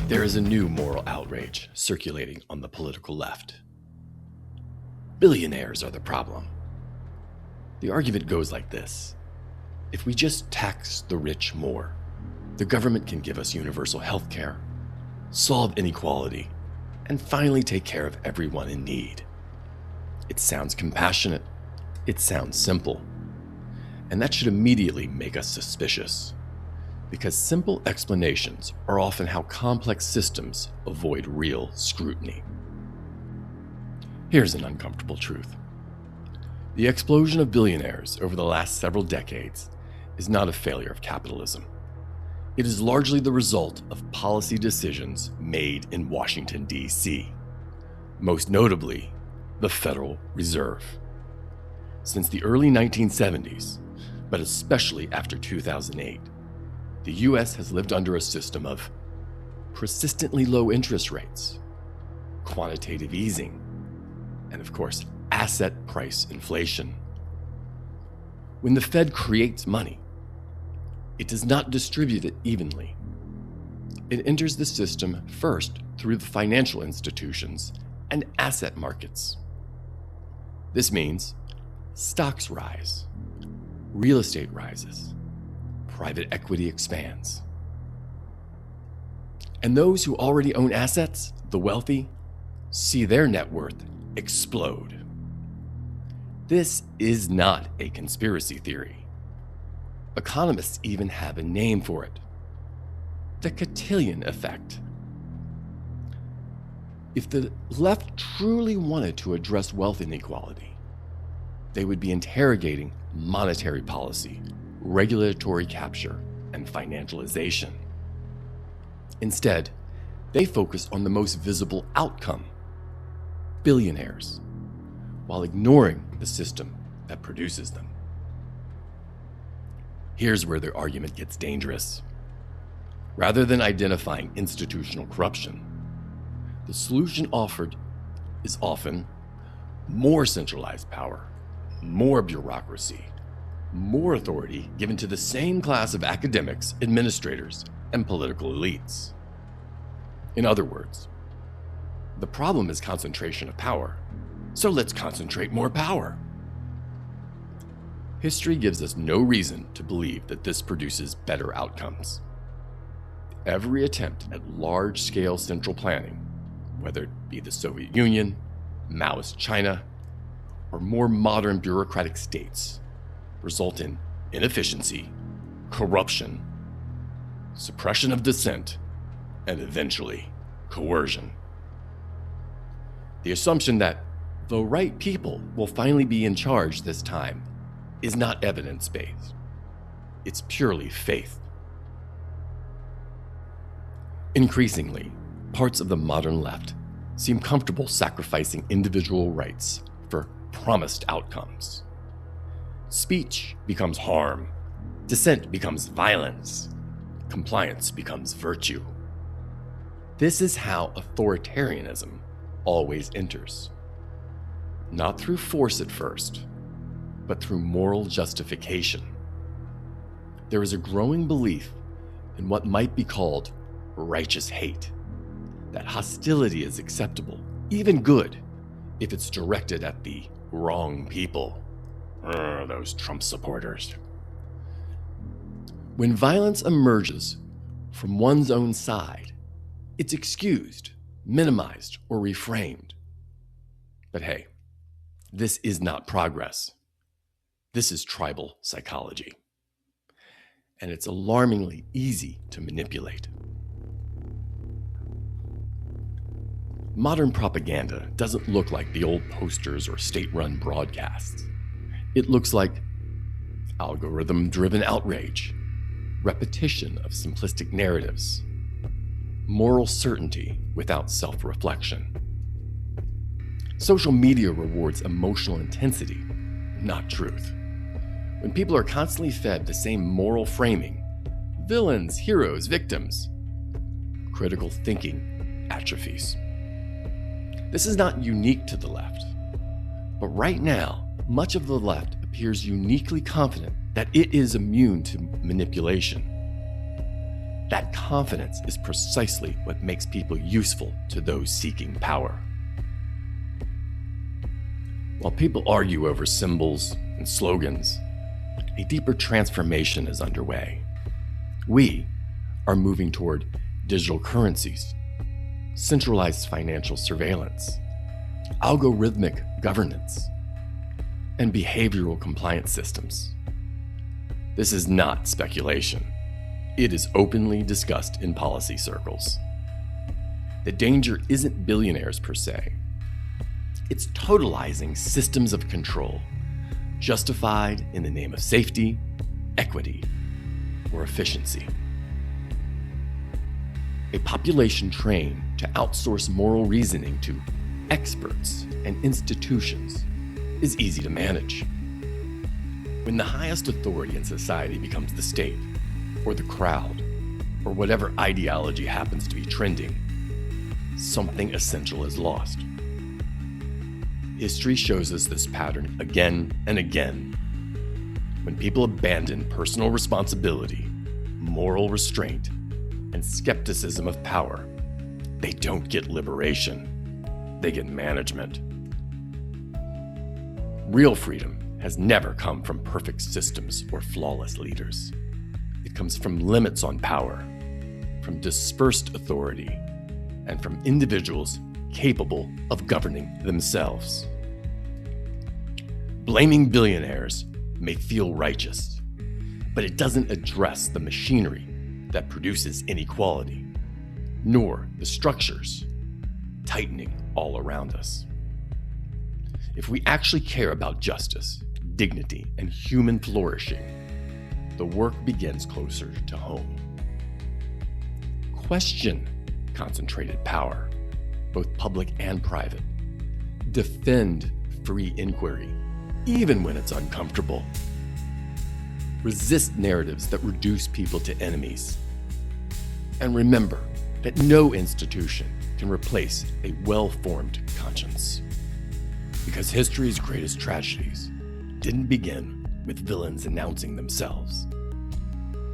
There is a new moral outrage circulating on the political left. Billionaires are the problem. The argument goes like this. If we just tax the rich more, the government can give us universal health care, solve inequality, and finally take care of everyone in need. It sounds compassionate. It sounds simple. And that should immediately make us suspicious, because simple explanations are often how complex systems avoid real scrutiny. Here's an uncomfortable truth. The explosion of billionaires over the last several decades is not a failure of capitalism. It is largely the result of policy decisions made in Washington, D.C., most notably the Federal Reserve. Since the early 1970s, but especially after 2008, the U.S. has lived under a system of persistently low interest rates, quantitative easing, and of course, asset price inflation. When the Fed creates money, it does not distribute it evenly. It enters the system first through the financial institutions and asset markets. This means stocks rise, real estate rises, private equity expands. And those who already own assets, the wealthy, see their net worth explode. This is not a conspiracy theory. Economists even have a name for it: the cotillion effect. If the left truly wanted to address wealth inequality, they would be interrogating monetary policy, regulatory capture, and financialization. Instead, they focus on the most visible outcome: billionaires, while ignoring the system that produces them. Here's where their argument gets dangerous. Rather than identifying institutional corruption, the solution offered is often more centralized power, more bureaucracy, more authority given to the same class of academics, administrators, and political elites. In other words, the problem is concentration of power, so let's concentrate more power. History gives us no reason to believe that this produces better outcomes. Every attempt at large-scale central planning, whether it be the Soviet Union, Maoist China, or more modern bureaucratic states, result in inefficiency, corruption, suppression of dissent, and eventually coercion. The assumption that the right people will finally be in charge this time is not evidence-based. It's purely faith. Increasingly, parts of the modern left seem comfortable sacrificing individual rights for promised outcomes. Speech becomes harm, dissent becomes violence, compliance becomes virtue. This is how authoritarianism always enters. Not through force at first, but through moral justification. There is a growing belief in what might be called righteous hate, that hostility is acceptable, even good, if it's directed at the wrong people. Those Trump supporters. When violence emerges from one's own side, it's excused, minimized, or reframed. But hey, this is not progress. This is tribal psychology. And it's alarmingly easy to manipulate. Modern propaganda doesn't look like the old posters or state-run broadcasts. It looks like algorithm-driven outrage, repetition of simplistic narratives, moral certainty without self-reflection. Social media rewards emotional intensity, not truth. When people are constantly fed the same moral framing, villains, heroes, victims, critical thinking atrophies. This is not unique to the left, but right now, much of the left appears uniquely confident that it is immune to manipulation. That confidence is precisely what makes people useful to those seeking power. While people argue over symbols and slogans, a deeper transformation is underway. We are moving toward digital currencies, centralized financial surveillance, algorithmic governance, and behavioral compliance systems. This is not speculation. It is openly discussed in policy circles. The danger isn't billionaires per se. It's totalizing systems of control, justified in the name of safety, equity, or efficiency. A population trained to outsource moral reasoning to experts and institutions is easy to manage. When the highest authority in society becomes the state, or the crowd, or whatever ideology happens to be trending, something essential is lost. History shows us this pattern again and again. When people abandon personal responsibility, moral restraint, and skepticism of power, they don't get liberation, they get management. Real freedom has never come from perfect systems or flawless leaders. It comes from limits on power, from dispersed authority, and from individuals capable of governing themselves. Blaming billionaires may feel righteous, but it doesn't address the machinery that produces inequality, nor the structures tightening all around us. If we actually care about justice, dignity, and human flourishing, the work begins closer to home. Question concentrated power, both public and private. Defend free inquiry, even when it's uncomfortable. Resist narratives that reduce people to enemies. And remember that no institution can replace a well-formed conscience. Because history's greatest tragedies didn't begin with villains announcing themselves.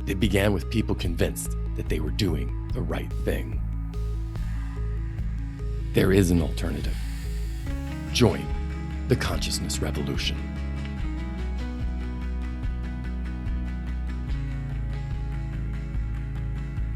They began with people convinced that they were doing the right thing. There is an alternative. Join the consciousness revolution.